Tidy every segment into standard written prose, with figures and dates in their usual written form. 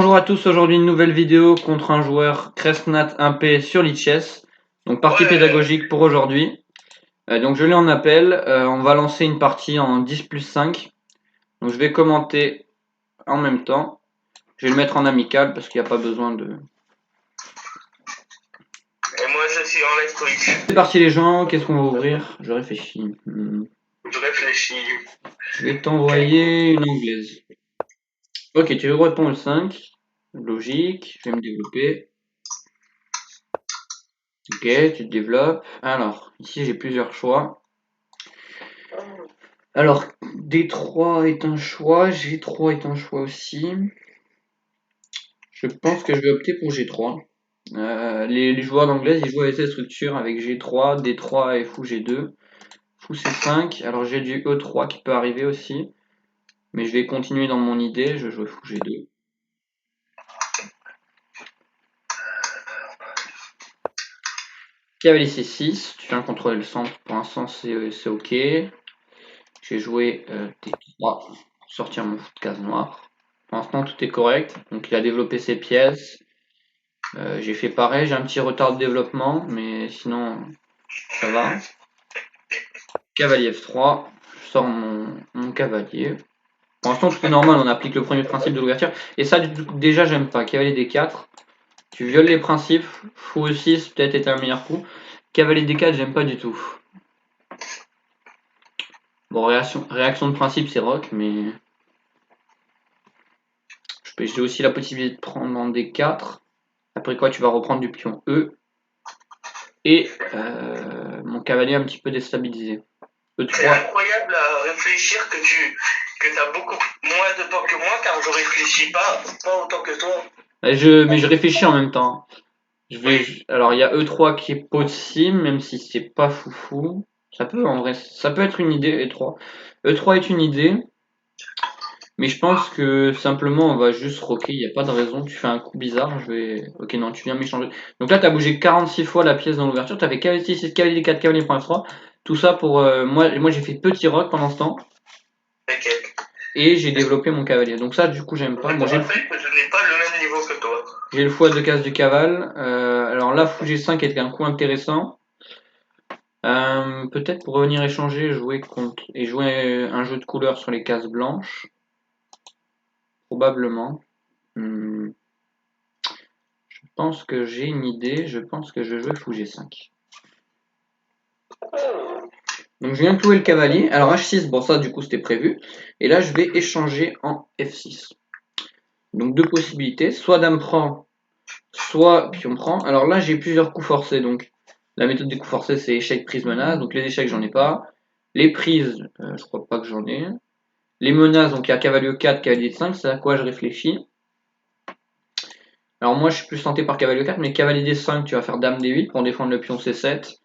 Bonjour à tous, aujourd'hui une nouvelle vidéo contre un joueur Cresnat 1P sur Lichess. Donc partie pédagogique pour aujourd'hui. Donc je l'ai en appel, on va lancer une partie en 10+5. Donc je vais commenter en même temps. Je vais le mettre en amical parce qu'il n'y a pas besoin de... Et moi je suis en let's Twitch. C'est parti les gens, qu'est-ce qu'on va ouvrir? Je réfléchis. Je réfléchis. Je vais t'envoyer une anglaise. Ok, tu réponds le 5. Logique, je vais me développer. Ok, tu te développes. Alors, ici j'ai plusieurs choix. Alors, D3 est un choix, G3 est un choix aussi. Je pense que je vais opter pour G3. Les joueurs d'anglaise, ils jouent avec cette structure avec G3, D3 et Fou G2. Fou C5, alors j'ai du E3 qui peut arriver aussi. Mais je vais continuer dans mon idée, je joue Fou G2. Cavalier C6, tu viens contrôler le centre, pour l'instant c'est ok. J'ai joué D3 pour sortir mon fou de case noire. Pour l'instant tout est correct, donc il a développé ses pièces. J'ai fait pareil, j'ai un petit retard de développement, mais sinon ça va. Cavalier F3, je sors mon cavalier. Pour l'instant tout est normal, on applique le premier principe de l'ouverture. Et ça déjà j'aime pas. Cavalier D4, tu violes les principes. Fou E6 peut-être était un meilleur coup. Cavalier D4 j'aime pas du tout. Bon, réaction de principe c'est rock, mais j'ai aussi la possibilité de prendre en D4. Après quoi tu vas reprendre du pion E. Et mon cavalier un petit peu déstabilisé. E3. C'est incroyable à réfléchir que tu as beaucoup moins de temps que moi car je réfléchis pas autant que toi. Mais je réfléchis en même temps. Alors il y a E3 qui est possible, même si c'est pas foufou. Ça peut en vrai, ça peut être une idée E3. E3 est une idée, mais je pense que simplement on va juste rocker. Il n'y a pas de raison. Tu fais un coup bizarre. Ok non, tu viens m'échanger. Donc là t'as bougé 46 fois la pièce dans l'ouverture. T'avais cavalier 6, cavalier 4, cavalier point F3. Tout ça pour moi j'ai fait petit rock pendant ce temps. Ok. Et j'ai développé mon cavalier. Donc ça du coup j'aime pas. Moi j'ai fait que je n'ai pas le même niveau que toi. J'ai le fou à 2 cases du cavale. Alors là, fou G5 était un coup intéressant. Peut-être pour revenir échanger, jouer un jeu de couleurs sur les cases blanches. Probablement. Je pense que j'ai une idée. Je pense que je vais jouer fou G5. Donc je viens de clouer le cavalier. Alors H6, bon ça du coup c'était prévu. Et là je vais échanger en F6. Donc deux possibilités. Soit dame prend, soit pion prend. Alors là j'ai plusieurs coups forcés. Donc la méthode des coups forcés c'est échec, prise, menace. Donc les échecs j'en ai pas. Les prises, je crois pas que j'en ai. Les menaces, donc il y a cavalier 4, cavalier 5, c'est à quoi je réfléchis. Alors moi je suis plus tenté par cavalier 4, mais cavalier D5, tu vas faire dame D8 pour défendre le pion C7.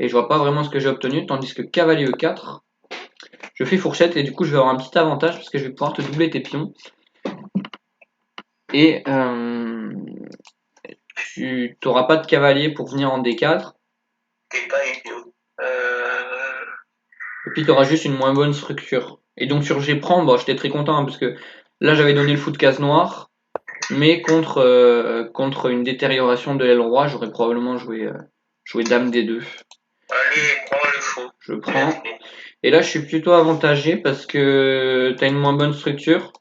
Et je vois pas vraiment ce que j'ai obtenu, tandis que cavalier E4, je fais fourchette et du coup je vais avoir un petit avantage parce que je vais pouvoir te doubler tes pions. Et tu n'auras pas de cavalier pour venir en D4. T'es pas idiot. Et puis tu auras juste une moins bonne structure. Et donc sur G prend, bon, j'étais très content hein, parce que là j'avais donné le fou de case noire, mais contre une détérioration de l'aile roi, j'aurais probablement joué dame D2. Allez, prends le fou. Je prends. Et là je suis plutôt avantagé parce que tu as une moins bonne structure.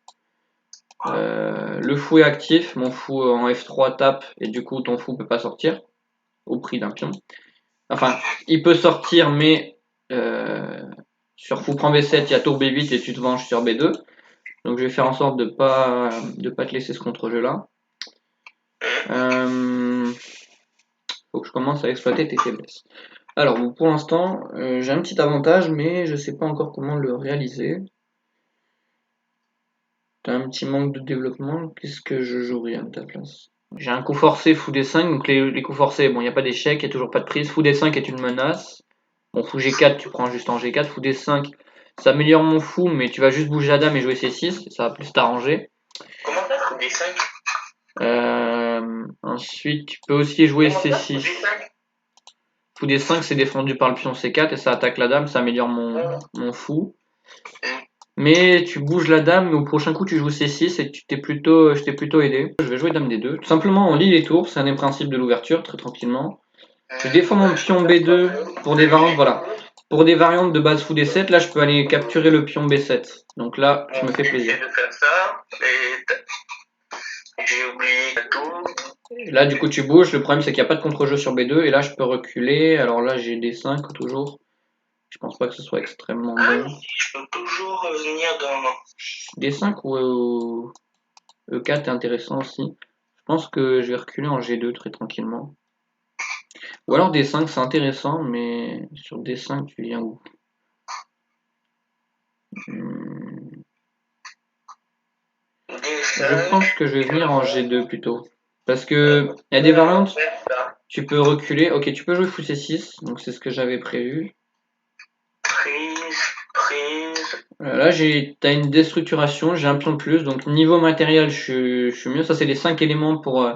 Le fou est actif, mon fou en F3 tape et du coup ton fou peut pas sortir au prix d'un pion. Enfin, il peut sortir mais sur fou prend B7, il y a tour B8 et tu te venges sur B2. Donc je vais faire en sorte de pas te laisser ce contre-jeu là. Faut que je commence à exploiter tes faiblesses. Alors bon, pour l'instant, j'ai un petit avantage, mais je sais pas encore comment le réaliser. T'as un petit manque de développement, qu'est-ce que je jouerai à ta place? J'ai un coup forcé fou D5, donc les coups forcés, bon il n'y a pas d'échec, il n'y a toujours pas de prise. Fou D5 est une menace. Bon fou G4, tu prends juste en G4, fou D5, ça améliore mon fou, mais tu vas juste bouger la dame et jouer C6, ça va plus t'arranger. Comment ça, fou D5? Ensuite, tu peux aussi jouer C6. Fou D5, c'est défendu par le pion C4 et ça attaque la dame, ça améliore mon fou. Mais tu bouges la dame, mais au prochain coup tu joues C6 et je t'ai plutôt aidé. Je vais jouer dame D2. Tout simplement on lit les tours, c'est un des principes de l'ouverture, très tranquillement. Je défends mon pion B2 pour des variantes, voilà. Pour des variantes de base fou D7, là je peux aller capturer le pion B7. Donc là, je me fais plaisir. De faire ça, et j'ai oublié tout. Et là du coup tu bouges, le problème c'est qu'il n'y a pas de contre-jeu sur B2 et là je peux reculer. Alors là j'ai D5 toujours. Je pense pas que ce soit extrêmement bon. Je peux toujours venir dans... D5 ou E4 est intéressant aussi. Je pense que je vais reculer en G2 très tranquillement. Ou alors D5 c'est intéressant, mais sur D5 tu viens où? Je pense que je vais venir en G2 plutôt. Parce que il y a des variantes, tu peux reculer. Ok, tu peux jouer fou C6, donc c'est ce que j'avais prévu. Prise. Là, t'as une déstructuration, j'ai un pion de plus, donc niveau matériel, je suis mieux. Ça, c'est les 5 éléments pour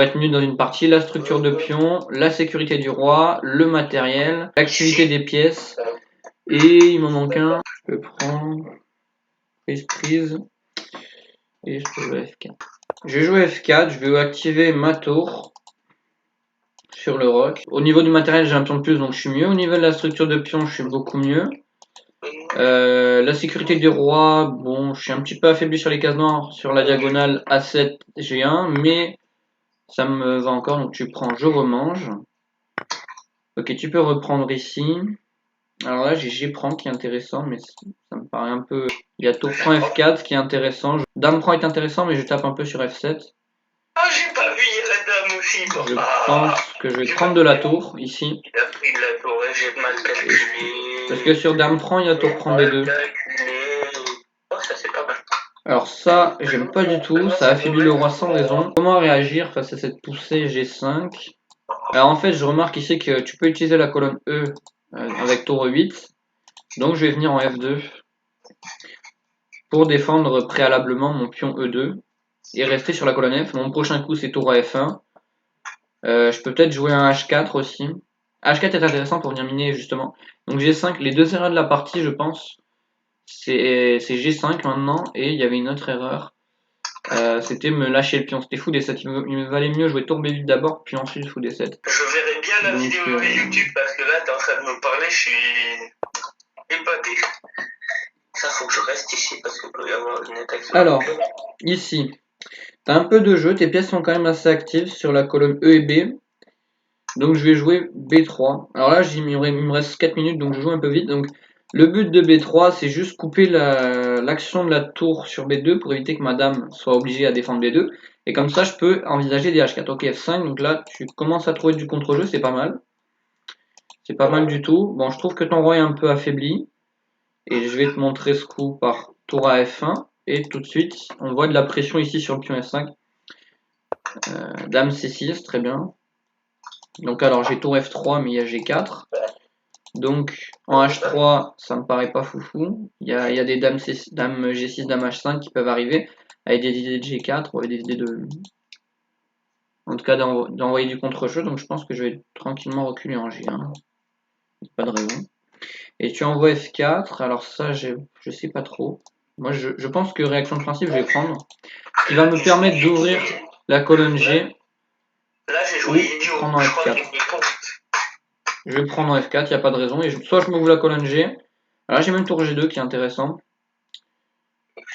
être mieux dans une partie. La structure de pion, la sécurité du roi, le matériel, l'activité des pièces, et il m'en manque un. Je peux prendre prise, et je peux jouer F4. Je vais jouer F4, je vais activer ma tour sur le roc. Au niveau du matériel, j'ai un pion de plus, donc je suis mieux. Au niveau de la structure de pion, je suis beaucoup mieux. La sécurité du roi, bon, je suis un petit peu affaibli sur les cases noires, sur la diagonale A7, G1, mais ça me va encore, donc tu prends, je remange. Ok, tu peux reprendre ici. Alors là, j'ai G prend qui est intéressant, mais ça me paraît un peu... Il y a tour prend F4 qui est intéressant. Dame prend est intéressant, mais je tape un peu sur F7. Ah, j'ai pas vu, il y a la dame aussi. Je pense que je vais prendre de la tour, ici. Il a pris de la tour, j'ai mal calculé. Parce que sur Dame prend, il y a tour prend B2. Oh, ça c'est pas mal. Alors ça, j'aime pas du tout, ça affaiblit le roi sans raison. Comment réagir face à cette poussée G5? Alors en fait, je remarque ici que tu peux utiliser la colonne E avec tour E8. Donc je vais venir en F2 pour défendre préalablement mon pion E2 et rester sur la colonne F. Mon prochain coup, c'est tour à F1. Je peux peut-être jouer un H4 aussi. H4 est intéressant pour venir miner justement. Donc G5, les deux erreurs de la partie, je pense, c'est G5 maintenant, et il y avait une autre erreur. C'était me lâcher le pion, c'était fou D7. Il me valait mieux jouer tour B8 d'abord, puis ensuite fou D7. Je verrai bien la vidéo YouTube parce que là, t'es en train de me parler, je suis épaté. Ça, faut que je reste ici parce qu'il peut y avoir une attaque. Alors, ici, t'as un peu de jeu, tes pièces sont quand même assez actives sur la colonne E et B. Donc je vais jouer B3. Alors là, il me reste 4 minutes, donc je joue un peu vite. Donc le but de B3, c'est juste couper l'action de la tour sur B2 pour éviter que ma dame soit obligée à défendre B2. Et comme ça, je peux envisager des H4. Ok, F5, donc là, tu commences à trouver du contre-jeu, c'est pas mal. C'est pas mal du tout. Bon, je trouve que ton roi est un peu affaibli. Et je vais te montrer ce coup par tour à F1. Et tout de suite, on voit de la pression ici sur le pion F5. Dame C6, très bien. Donc alors j'ai tour F3, mais il y a G4. Donc en H3, ça me paraît pas foufou. Il y a des dames, dames G6, dame H5 qui peuvent arriver avec des idées de G4 ou avec des idées de... En tout cas d'envoyer du contre-jeu. Donc je pense que je vais tranquillement reculer en G1. Pas de raison. Et tu envoies F4. Alors ça, je sais pas trop. Moi, je pense que réaction de principe, je vais prendre. Ce qui va me permettre d'ouvrir la colonne G. Là, j'ai joué idiot. Prendre en F4. Je vais prendre en F4, il n'y a pas de raison. Et soit je m'ouvre la colonne G. Alors là, j'ai même tour G2 qui est intéressant.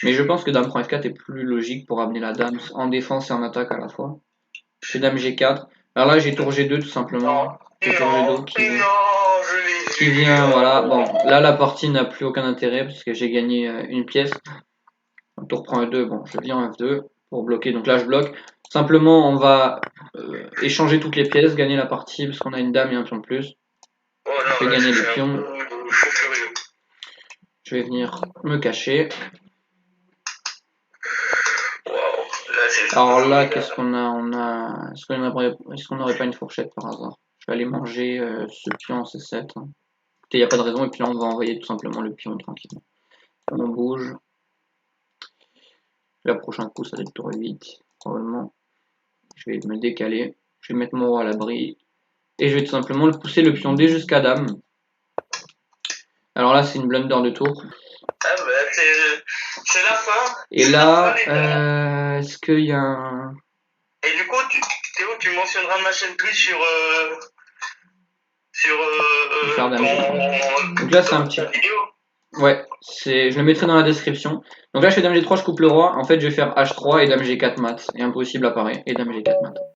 Mais je pense que dame prend F4 est plus logique pour amener la dame en défense et en attaque à la fois. Je fais dame G4. Alors là, j'ai tour G2 tout simplement. C'est tour G2 qui vient, voilà. Bon, là, la partie n'a plus aucun intérêt parce que j'ai gagné une pièce. Tour prend E2, bon, je viens en F2 pour bloquer. Donc là, je bloque. Simplement, on va échanger toutes les pièces, gagner la partie parce qu'on a une dame et un pion de plus. Je fais gagner le pion. Je vais venir me cacher. Alors là, qu'est-ce qu'on a, est-ce qu'on n'aurait pas une fourchette par hasard? Je vais aller manger ce pion en C7. Il n'y a pas de raison, et puis là, on va envoyer tout simplement le pion tranquillement. On bouge. Le prochain coup, ça va être tour 8, probablement. Je vais me décaler. Je vais mettre mon roi à l'abri. Et je vais tout simplement le pousser le pion D jusqu'à dame. Alors là, c'est une blunder de tour. Ah bah, c'est la fin. Et C'est là, la fin, les gars. est-ce qu'il y a un... Et du coup, Théo, tu mentionneras ma chaîne Twitch sur Faire dame G3. Donc là, c'est un dans petit... ta vidéo. Ouais, je le mettrai dans la description. Donc là, je fais dame G3, je coupe le roi. En fait, je vais faire H3 et dame G4 mat. Et impossible apparaît. Et dame G4 mat.